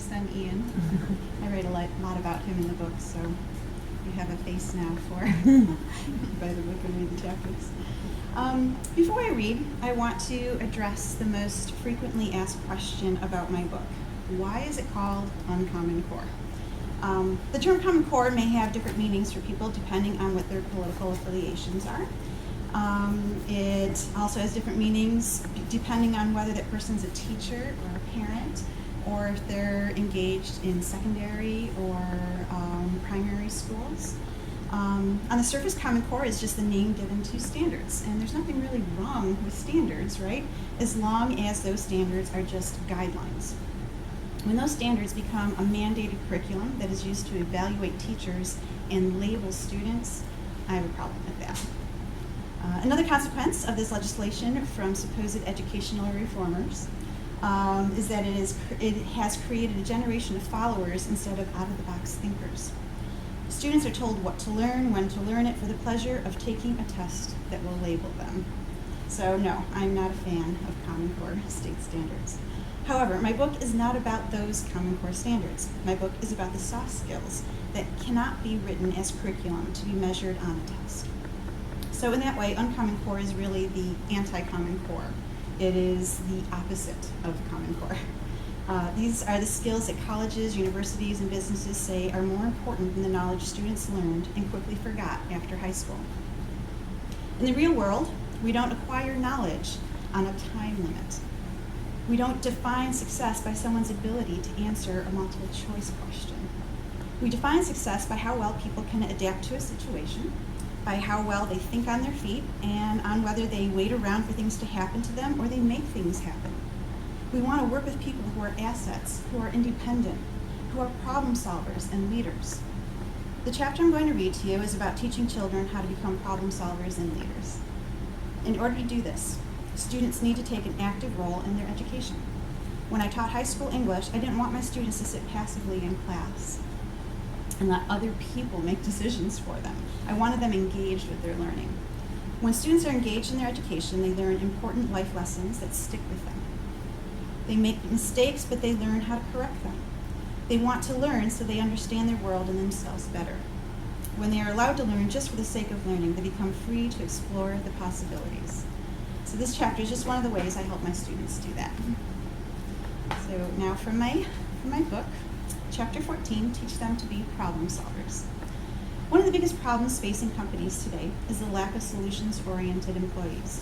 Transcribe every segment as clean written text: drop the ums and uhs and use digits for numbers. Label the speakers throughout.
Speaker 1: son Ian. I write a lot about him in the book, so you have a face now for by the book and read the chapters. Before I read, I want to address the most frequently asked question about my book. Why is it called Uncommon Core? The term Common Core may have different meanings for people depending on what their political affiliations are. It also has different meanings depending on whether that person's a teacher or a parent, or if they're engaged in secondary or primary schools. On the surface, Common Core is just the name given to standards, and there's nothing really wrong with standards, right? As long as those standards are just guidelines. When those standards become a mandated curriculum that is used to evaluate teachers and label students, I have a problem with that. Another consequence of this legislation from supposed educational reformers is that it has created a generation of followers instead of out-of-the-box thinkers. Students are told what to learn, when to learn it, for the pleasure of taking a test that will label them. So no, I'm not a fan of Common Core state standards. However, my book is not about those Common Core standards. My book is about the soft skills that cannot be written as curriculum to be measured on a test. So in that way, Uncommon Core is really the anti-Common Core. It is the opposite of Common Core. These are the skills that colleges, universities, and businesses say are more important than the knowledge students learned and quickly forgot after high school. In the real world, we don't acquire knowledge on a time limit. We don't define success by someone's ability to answer a multiple choice question. We define success by how well people can adapt to a situation, by how well they think on their feet, and on whether they wait around for things to happen to them or they make things happen. We want to work with people who are assets, who are independent, who are problem solvers and leaders. The chapter I'm going to read to you is about teaching children how to become problem solvers and leaders. In order to do this, students need to take an active role in their education. When I taught high school English, I didn't want my students to sit passively in class and let other people make decisions for them. I wanted them engaged with their learning. When students are engaged in their education, they learn important life lessons that stick with them. They make mistakes, but they learn how to correct them. They want to learn so they understand their world and themselves better. When they are allowed to learn just for the sake of learning, they become free to explore the possibilities. So this chapter is just one of the ways I help my students do that. So now from my book, Chapter 14, Teach Them to Be Problem Solvers. One of the biggest problems facing companies today is the lack of solutions-oriented employees.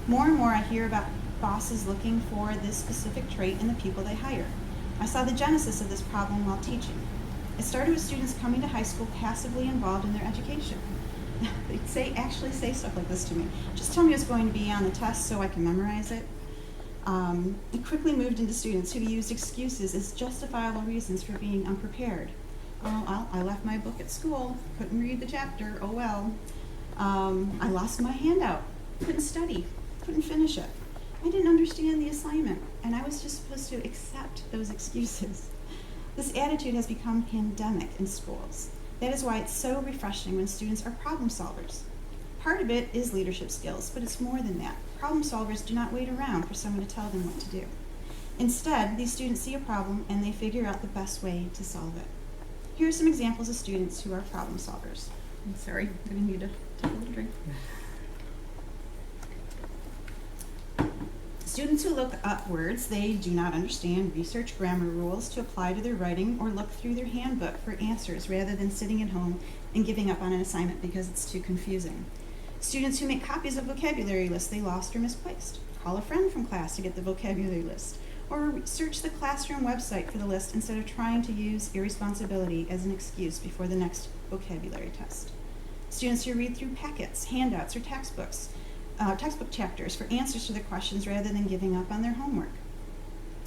Speaker 1: More and more I hear about bosses looking for this specific trait in the people they hire. I saw the genesis of this problem while teaching. It started with students coming to high school passively involved in their education. They'd actually say stuff like this to me. Just tell me what's going to be on the test so I can memorize it. It quickly moved into students who used excuses as justifiable reasons for being unprepared. Oh, I left my book at school, couldn't read the chapter, oh well. I lost my handout, couldn't study, couldn't finish it. I didn't understand the assignment, and I was just supposed to accept those excuses. This attitude has become pandemic in schools. That is why it's so refreshing when students are problem solvers. Part of it is leadership skills, but it's more than that. Problem solvers do not wait around for someone to tell them what to do. Instead, these students see a problem and they figure out the best way to solve it. Here are some examples of students who are problem solvers. I'm sorry, I'm going to need to take a little drink. Students who look up words they do not understand, research grammar rules to apply to their writing, or look through their handbook for answers rather than sitting at home and giving up on an assignment because it's too confusing. Students who make copies of vocabulary lists they lost or misplaced. Call a friend from class to get the vocabulary list, or search the classroom website for the list instead of trying to use irresponsibility as an excuse before the next vocabulary test. Students who read through packets, handouts, or textbook chapters for answers to their questions rather than giving up on their homework.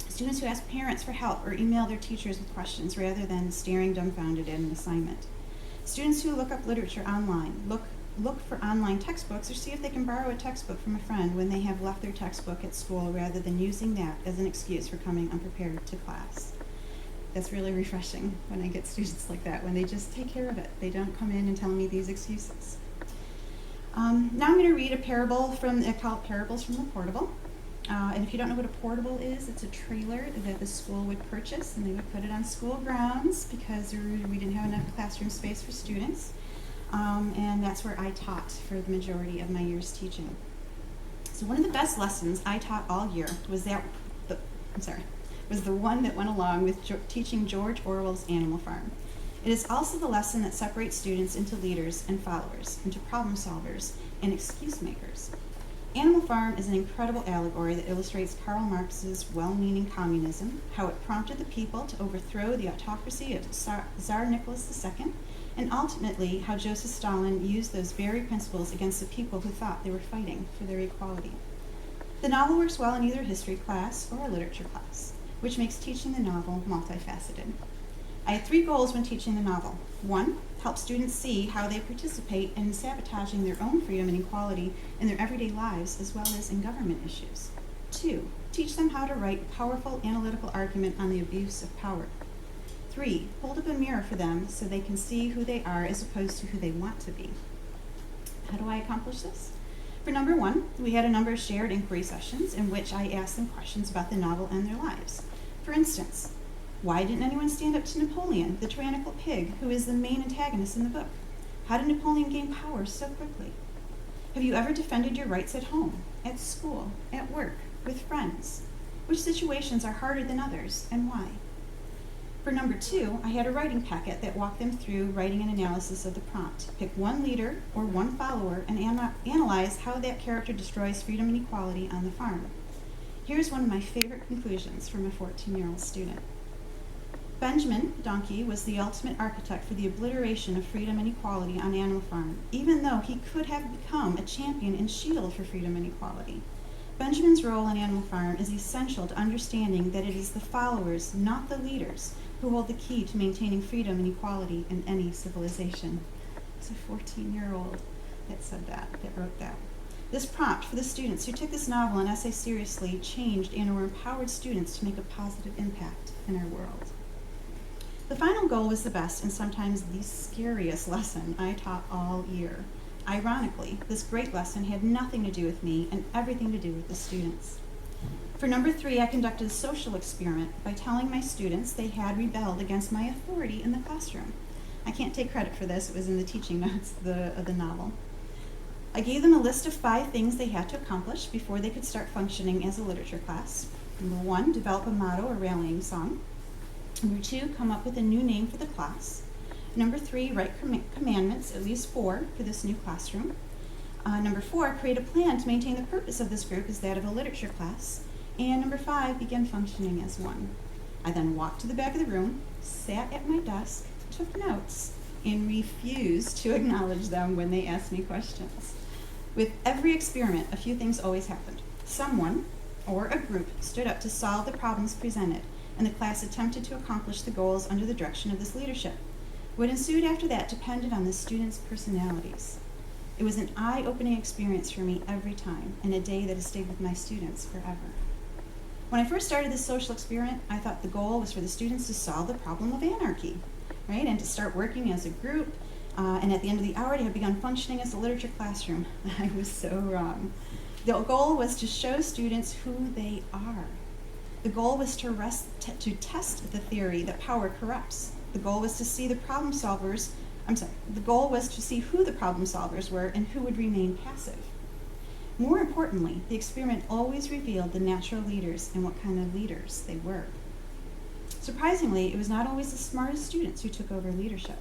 Speaker 1: Students who ask parents for help or email their teachers with questions rather than staring dumbfounded at an assignment. Students who look up literature online, look for online textbooks or see if they can borrow a textbook from a friend when they have left their textbook at school rather than using that as an excuse for coming unprepared to class. That's really refreshing when I get students like that, when they just take care of it. They don't come in and tell me these excuses. Now I'm going to read a parable I call it Parables from the Portable. And if you don't know what a portable is, it's a trailer that the school would purchase, and they would put it on school grounds because we didn't have enough classroom space for students. And that's where I taught for the majority of my years teaching. So one of the best lessons I taught all year was the one that went along with teaching George Orwell's Animal Farm. It is also the lesson that separates students into leaders and followers, into problem solvers and excuse makers. Animal Farm is an incredible allegory that illustrates Karl Marx's well-meaning communism, how it prompted the people to overthrow the autocracy of Tsar Nicholas II, and ultimately how Joseph Stalin used those very principles against the people who thought they were fighting for their equality. The novel works well in either a history class or a literature class, which makes teaching the novel multifaceted. I had 3 goals when teaching the novel. 1, help students see how they participate in sabotaging their own freedom and equality in their everyday lives as well as in government issues. 2, teach them how to write a powerful analytical argument on the abuse of power. 3, hold up a mirror for them so they can see who they are as opposed to who they want to be. How do I accomplish this? For number 1, we had a number of shared inquiry sessions in which I asked them questions about the novel and their lives. For instance, why didn't anyone stand up to Napoleon, the tyrannical pig, who is the main antagonist in the book? How did Napoleon gain power so quickly? Have you ever defended your rights at home, at school, at work, with friends? Which situations are harder than others, and why? For number 2, I had a writing packet that walked them through writing an analysis of the prompt. Pick one leader or one follower and analyze how that character destroys freedom and equality on the farm. Here's one of my favorite conclusions from a 14-year-old student. Benjamin Donkey was the ultimate architect for the obliteration of freedom and equality on Animal Farm, even though he could have become a champion and shield for freedom and equality. Benjamin's role on Animal Farm is essential to understanding that it is the followers, not the leaders, who hold the key to maintaining freedom and equality in any civilization. It's a 14-year-old that wrote that. This prompt for the students who took this novel and essay seriously changed and or empowered students to make a positive impact in our world. The final goal was the best and sometimes the scariest lesson I taught all year. Ironically, this great lesson had nothing to do with me and everything to do with the students. For number 3, I conducted a social experiment by telling my students they had rebelled against my authority in the classroom. I can't take credit for this, it was in the teaching notes of the novel. I gave them a list of 5 things they had to accomplish before they could start functioning as a literature class. Number 1, develop a motto or rallying song. Number 2, come up with a new name for the class. Number 3, write commandments, at least 4, for this new classroom. Number 4, create a plan to maintain the purpose of this group as that of a literature class. And number 5, begin functioning as one. I then walked to the back of the room, sat at my desk, took notes, and refused to acknowledge them when they asked me questions. With every experiment, a few things always happened. Someone, or a group, stood up to solve the problems presented, and the class attempted to accomplish the goals under the direction of this leadership. What ensued after that depended on the students' personalities. It was an eye-opening experience for me every time, and a day that has stayed with my students forever. When I first started this social experiment, I thought the goal was for the students to solve the problem of anarchy, right? And to start working as a group, and at the end of the hour to have begun functioning as a literature classroom. I was so wrong. The goal was to show students who they are. The goal was to test the theory that power corrupts. The goal was to see the problem solvers, the goal was to see who the problem solvers were and who would remain passive. More importantly, the experiment always revealed the natural leaders and what kind of leaders they were. Surprisingly, it was not always the smartest students who took over leadership,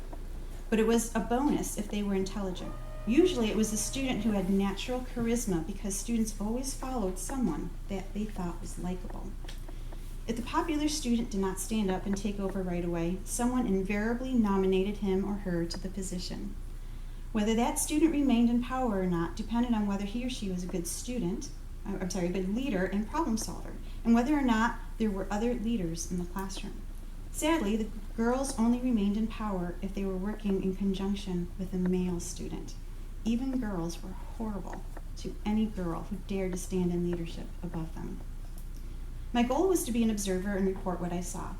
Speaker 1: but it was a bonus if they were intelligent. Usually it was the student who had natural charisma because students always followed someone that they thought was likable. If the popular student did not stand up and take over right away, someone invariably nominated him or her to the position. Whether that student remained in power or not depended on whether he or she was a good good leader and problem solver, and whether or not there were other leaders in the classroom. Sadly, the girls only remained in power if they were working in conjunction with a male student. Even girls were horrible to any girl who dared to stand in leadership above them. My goal was to be an observer and report what I saw,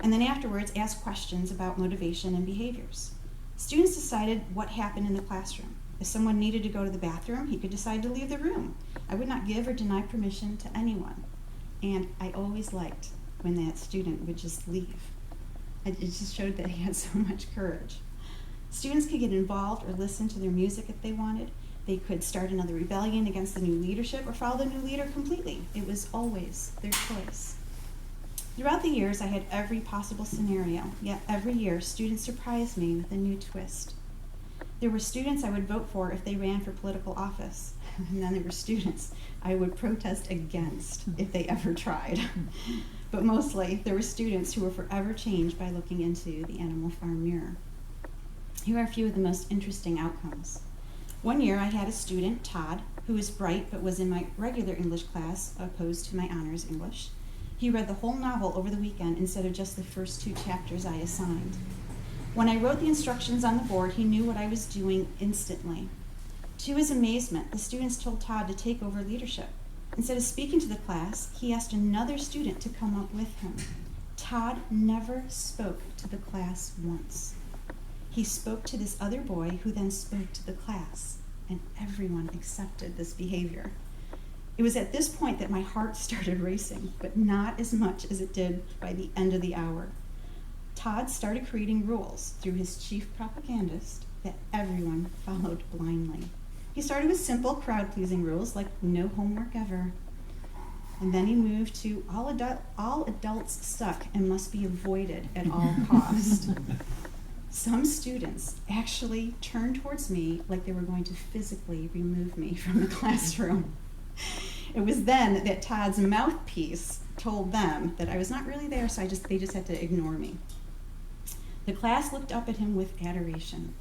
Speaker 1: and then afterwards ask questions about motivation and behaviors. Students decided what happened in the classroom. If someone needed to go to the bathroom, he could decide to leave the room. I would not give or deny permission to anyone. And I always liked when that student would just leave. It just showed that he had so much courage. Students could get involved or listen to their music if they wanted. They could start another rebellion against the new leadership or follow the new leader completely. It was always their choice. Throughout the years, I had every possible scenario, yet every year, students surprised me with a new twist. There were students I would vote for if they ran for political office, and then there were students I would protest against if they ever tried. But mostly, there were students who were forever changed by looking into the Animal Farm mirror. Here are a few of the most interesting outcomes. One year, I had a student, Todd, who was bright but was in my regular English class opposed to my honors English. He read the whole novel over the weekend instead of just the first 2 chapters I assigned. When I wrote the instructions on the board, he knew what I was doing instantly. To his amazement, the students told Todd to take over leadership. Instead of speaking to the class, he asked another student to come up with him. Todd never spoke to the class once. He spoke to this other boy who then spoke to the class, and everyone accepted this behavior. It was at this point that my heart started racing, but not as much as it did by the end of the hour. Todd started creating rules through his chief propagandist that everyone followed blindly. He started with simple crowd-pleasing rules like no homework ever. And then he moved to all adults suck and must be avoided at all costs. Some students actually turned towards me like they were going to physically remove me from the classroom. It was then that Todd's mouthpiece told them that I was not really there, so they just had to ignore me. The class looked up at him with adoration.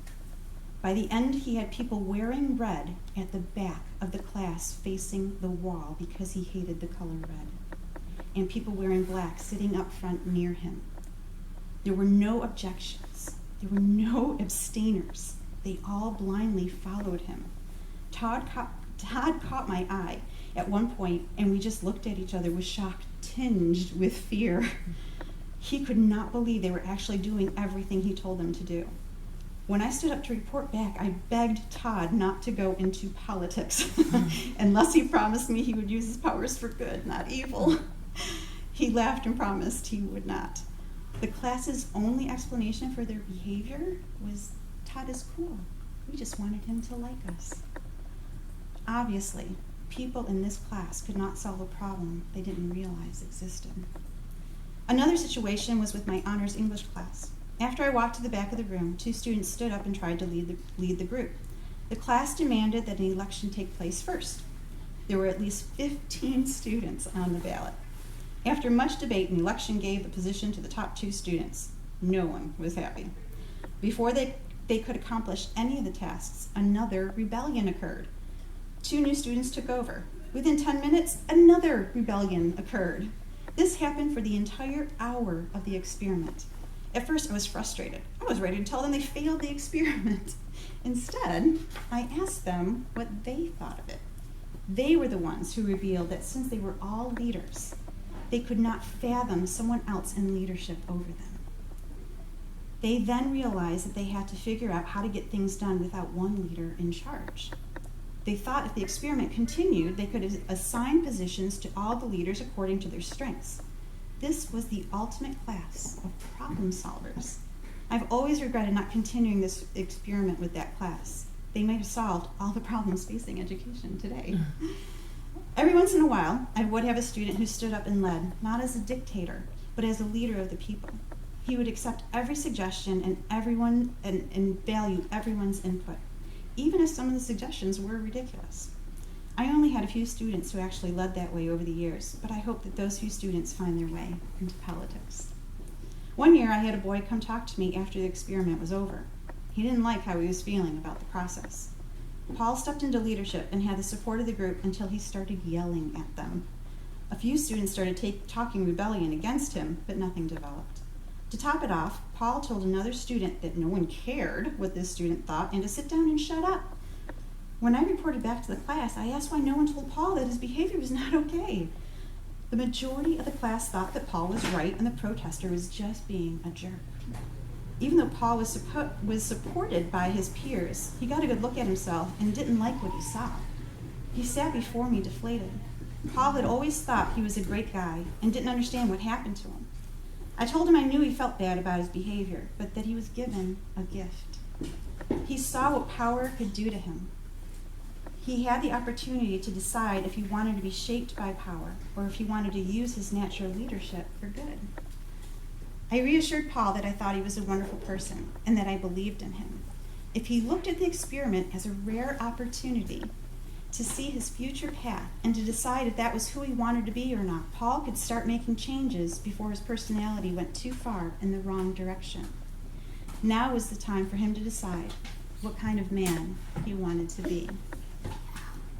Speaker 1: By the end, he had people wearing red at the back of the class facing the wall because he hated the color red, and people wearing black sitting up front near him. There were no objections. There were no abstainers. They all blindly followed him. Todd caught my eye at one point, and we just looked at each other with shock tinged with fear. He could not believe they were actually doing everything he told them to do. When I stood up to report back, I begged Todd not to go into politics unless he promised me he would use his powers for good, not evil. He laughed and promised he would not. The class's only explanation for their behavior was, Todd is cool. We just wanted him to like us. Obviously, people in this class could not solve a problem they didn't realize existed. Another situation was with my honors English class. After I walked to the back of the room, 2 students stood up and tried to lead the group. The class demanded that an election take place first. There were at least 15 students on the ballot. After much debate, an election gave the position to the top 2 students. No one was happy. Before they could accomplish any of the tasks, another rebellion occurred. 2 new students took over. Within 10 minutes, another rebellion occurred. This happened for the entire hour of the experiment. At first, I was frustrated. I was ready to tell them they failed the experiment. Instead, I asked them what they thought of it. They were the ones who revealed that since they were all leaders, they could not fathom someone else in leadership over them. They then realized that they had to figure out how to get things done without one leader in charge. They thought if the experiment continued, they could assign positions to all the leaders according to their strengths. This was the ultimate class of problem solvers. I've always regretted not continuing this experiment with that class. They might have solved all the problems facing education today. Every once in a while, I would have a student who stood up and led, not as a dictator, but as a leader of the people. He would accept every suggestion and value everyone's input, even if some of the suggestions were ridiculous. I only had a few students who actually led that way over the years, but I hope that those few students find their way into politics. One year, I had a boy come talk to me after the experiment was over. He didn't like how he was feeling about the process. Paul stepped into leadership and had the support of the group until he started yelling at them. A few students started talking rebellion against him, but nothing developed. To top it off, Paul told another student that no one cared what this student thought and to sit down and shut up. When I reported back to the class, I asked why no one told Paul that his behavior was not okay. The majority of the class thought that Paul was right and the protester was just being a jerk. even though Paul was supported by his peers, he got a good look at himself and didn't like what he saw. He sat before me deflated. Paul had always thought he was a great guy and didn't understand what happened to him. I told him I knew he felt bad about his behavior, but that he was given a gift. He saw what power could do to him. He had the opportunity to decide if he wanted to be shaped by power or if he wanted to use his natural leadership for good. I reassured Paul that I thought he was a wonderful person and that I believed in him. If he looked at the experiment as a rare opportunity to see his future path and to decide if that was who he wanted to be or not, Paul could start making changes before his personality went too far in the wrong direction. Now was the time for him to decide what kind of man he wanted to be.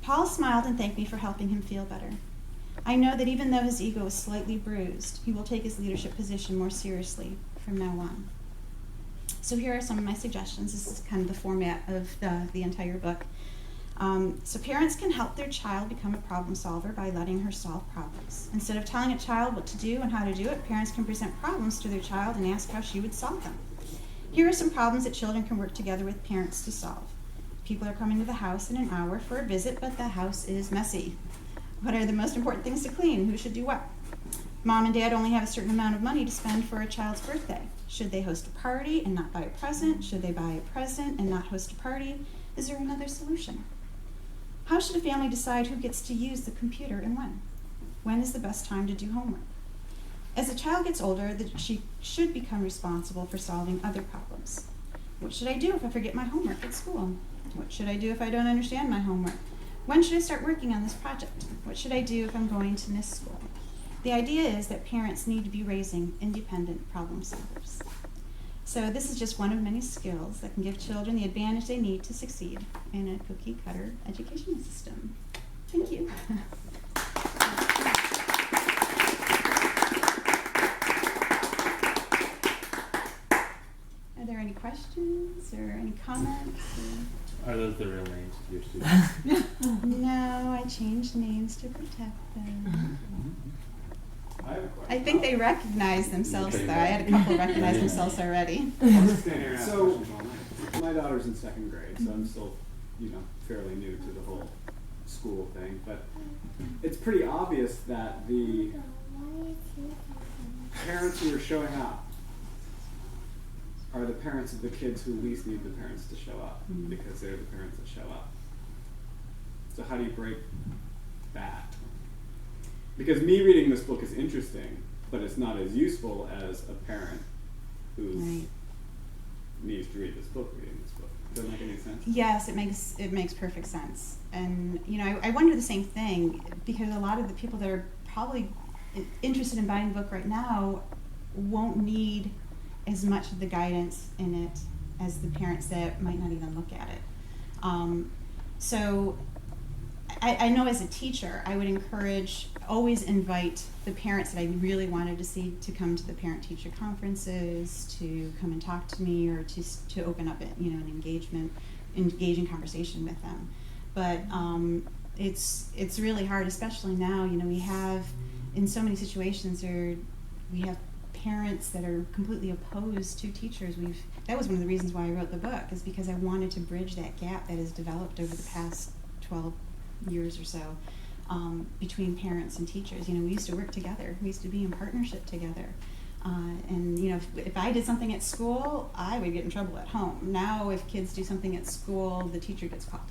Speaker 1: Paul smiled and thanked me for helping him feel better. I know that even though his ego is slightly bruised, he will take his leadership position more seriously from now on. So here are some of my suggestions. This is kind of the format of the entire book. So parents can help their child become a problem solver by letting her solve problems. Instead of telling a child what to do and how to do it, parents can present problems to their child and ask how she would solve them. Here are some problems that children can work together with parents to solve. People are coming to the house in an hour for a visit, but the house is messy. What are the most important things to clean? Who should do what? Mom and dad only have a certain amount of money to spend for a child's birthday. Should they host a party and not buy a present? Should they buy a present and not host a party? Is there another solution? How should a family decide who gets to use the computer and when? When is the best time to do homework? As a child gets older, she should become responsible for solving other problems. What should I do if I forget my homework at school? What should I do if I don't understand my homework? When should I start working on this project? What should I do if I'm going to miss school? The idea is that parents need to be raising independent problem solvers. So this is just one of many skills that can give children the advantage they need to succeed in a cookie-cutter educational system. Thank you. Are there any questions or any comments?
Speaker 2: Are those the real names of your students?
Speaker 1: No, I changed names to protect them.
Speaker 3: I have a question.
Speaker 1: I think they recognize themselves, though. I had a couple recognize themselves already.
Speaker 3: So, my daughter's in second grade, so I'm still, fairly new to the whole school thing. But it's pretty obvious that the parents who are showing up are the parents of the kids who least need the parents to show up, because they're the parents that show up. So how do you break that? Because me reading this book is interesting, but it's not as useful as a parent who needs to read this book reading this book. Does that make any sense?
Speaker 1: Yes, it makes perfect sense. And I wonder the same thing, because a lot of the people that are probably interested in buying the book right now won't need as much of the guidance in it as the parents that might not even look at it. So I know as a teacher, I would always invite the parents that I really wanted to see to come to the parent-teacher conferences, to come and talk to me, or to open up an engaging conversation with them. But it's really hard, especially now. We have, in so many situations, we have parents that are completely opposed to teachers. That was one of the reasons why I wrote the book, is because I wanted to bridge that gap that has developed over the past 12 years or so between parents and teachers. We used to work together. We used to be in partnership together. And if I did something at school, I would get in trouble at home. Now, if kids do something at school, the teacher gets called.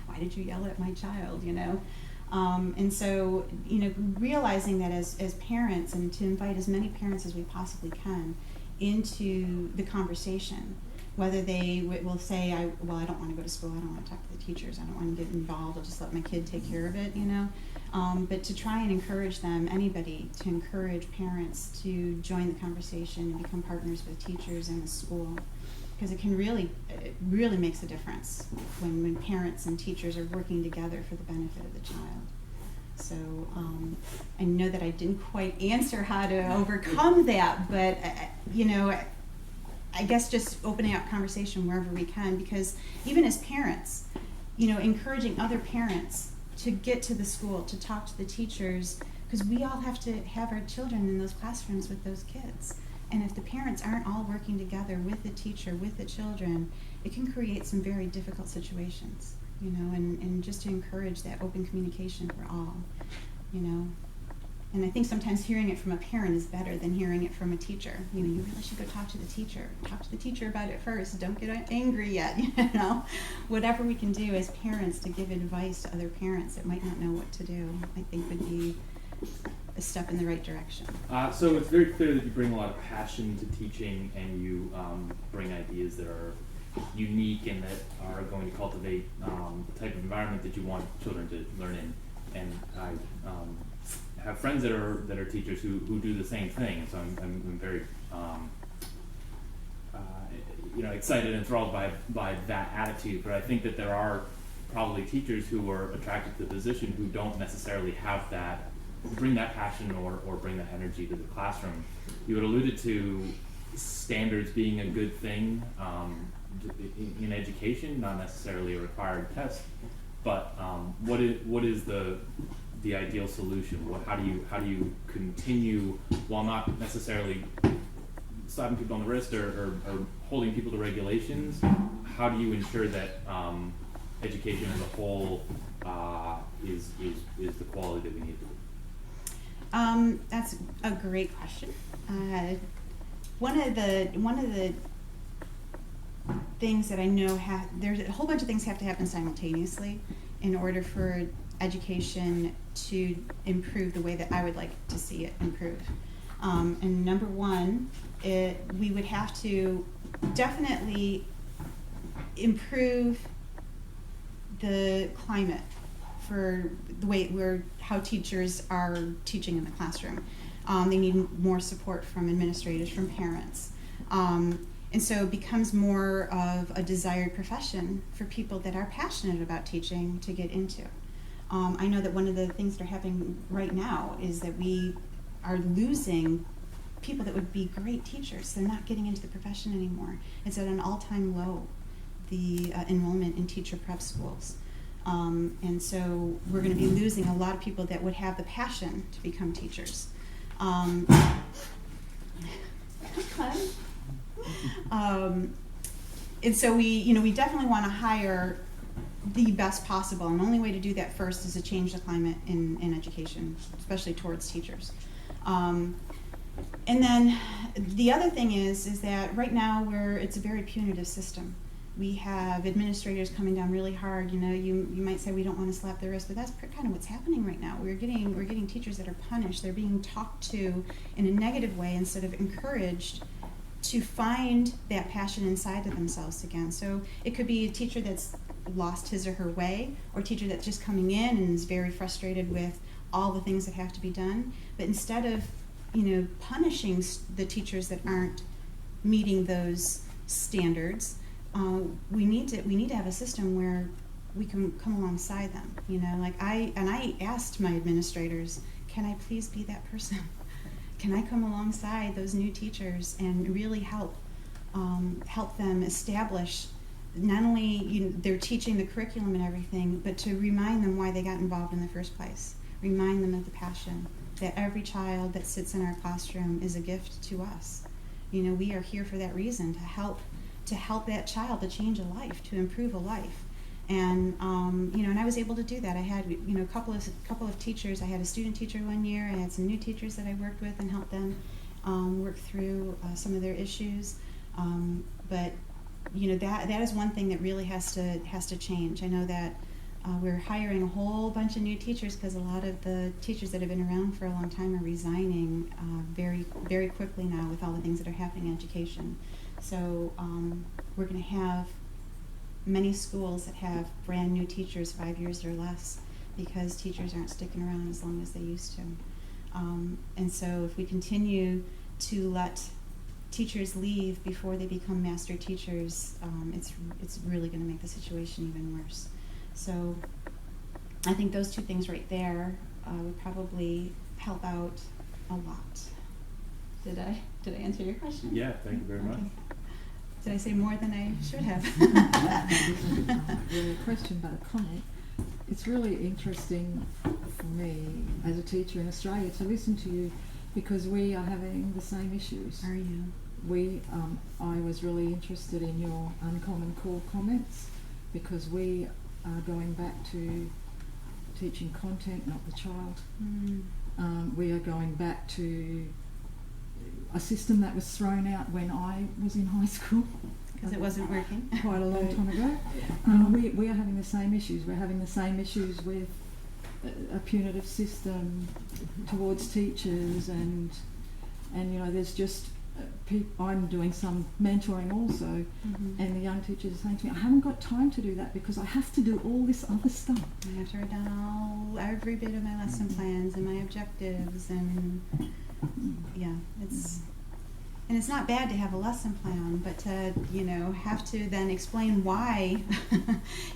Speaker 1: Why did you yell at my child? And so, realizing that as parents, and to invite as many parents as we possibly can into the conversation, whether they will say, I don't want to go to school, I don't want to talk to the teachers, I don't want to get involved, I'll just let my kid take care of it, but to try and encourage them, anybody, to encourage parents to join the conversation and become partners with teachers and the school, because it really makes a difference when parents and teachers are working together for the benefit of the child. So I know that I didn't quite answer how to overcome that, but I guess just opening up conversation wherever we can, because even as parents, encouraging other parents to get to the school, to talk to the teachers, because we all have to have our children in those classrooms with those kids. And if the parents aren't all working together with the teacher, with the children, it can create some very difficult situations, you know, and just to encourage that open communication for all, you know. And I think sometimes hearing it from a parent is better than hearing it from a teacher. You know, you really should go talk to the teacher. Talk to the teacher about it first. Don't get angry yet, you know. Whatever we can do as parents to give advice to other parents that might not know what to do, I think would be a step in the right direction.
Speaker 2: So it's very clear that you bring a lot of passion to teaching, and you bring ideas that are unique and that are going to cultivate the type of environment that you want children to learn in. And I have friends that are teachers who do the same thing, and so I'm very excited and enthralled by that attitude. But I think that there are probably teachers who are attracted to the position who don't necessarily have that, bring that passion or bring that energy to the classroom. You had alluded to standards being a good thing in education, not necessarily a required test, but what is the ideal solution? How do you continue, while not necessarily slapping people on the wrist or holding people to regulations? How do you ensure that education as a whole is the quality that we need it to be?
Speaker 1: That's a great question. One of the things that I know there's a whole bunch of things have to happen simultaneously in order for education to improve the way that I would like to see it improve. And number one, we would have to definitely improve the climate for the way how teachers are teaching in the classroom. They need more support from administrators, from parents. And so it becomes more of a desired profession for people that are passionate about teaching to get into. I know that one of the things that are happening right now is that we are losing people that would be great teachers. They're not getting into the profession anymore. It's at an all-time low, the enrollment in teacher prep schools. And so we're going to be losing a lot of people that would have the passion to become teachers. And so we definitely want to hire the best possible, and the only way to do that first is to change the climate in education, especially towards teachers. And then the other thing is that right now it's a very punitive system. We have administrators coming down really hard. You know, you might say we don't want to slap their wrist, but that's kind of what's happening right now. We're getting teachers that are punished. They're being talked to in a negative way instead of encouraged to find that passion inside of themselves again. So it could be a teacher that's lost his or her way, or a teacher that's just coming in and is very frustrated with all the things that have to be done. But instead of punishing the teachers that aren't meeting those standards, we need to have a system where we can come alongside them. I asked my administrators, can I please be that person? Can I come alongside those new teachers and really help them establish not only they're teaching the curriculum and everything, but to remind them why they got involved in the first place. Remind them of the passion that every child that sits in our classroom is a gift to us. We are here for that reason, to help that child to change a life, to improve a life. And and I was able to do that. I had a couple of teachers. I had a student teacher one year. I had some new teachers that I worked with and helped them work through some of their issues. But that is one thing that really has to change. I know that we're hiring a whole bunch of new teachers because a lot of the teachers that have been around for a long time are resigning very, very quickly now with all the things that are happening in education. So we're going to have many schools that have brand new teachers 5 years or less because teachers aren't sticking around as long as they used to. And so if we continue to let teachers leave before they become master teachers, it's really going to make the situation even worse. So I think those two things right there would probably help out a lot. Did I answer your question?
Speaker 2: Yeah, thank you very much.
Speaker 1: Did I say more than I should have?
Speaker 4: Really a question, but a comment. It's really interesting for me as a teacher in Australia to listen to you because we are having the same issues.
Speaker 1: Are you?
Speaker 4: I was really interested in your uncommon core comments, because we are going back to teaching content, not the child. We are going back to a system that was thrown out when I was in high school.
Speaker 1: Because it wasn't working.
Speaker 4: Quite a long time ago. We are having the same issues. We're having the same issues with a punitive system towards teachers, and you know, there's just I'm doing some mentoring also, and the young teachers are saying to me, I haven't got time to do that because I have to do all this other stuff.
Speaker 1: I have to write down every bit of my lesson plans and my objectives, and yeah, and it's not bad to have a lesson plan, but to, you know, have to then explain why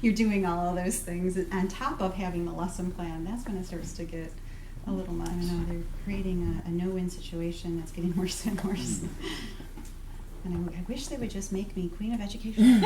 Speaker 1: you're doing all of those things on top of having the lesson plan, that's when it starts to get a little much. I know, they're creating a no-win situation that's getting worse and worse. And I wish they would just make me Queen of Education.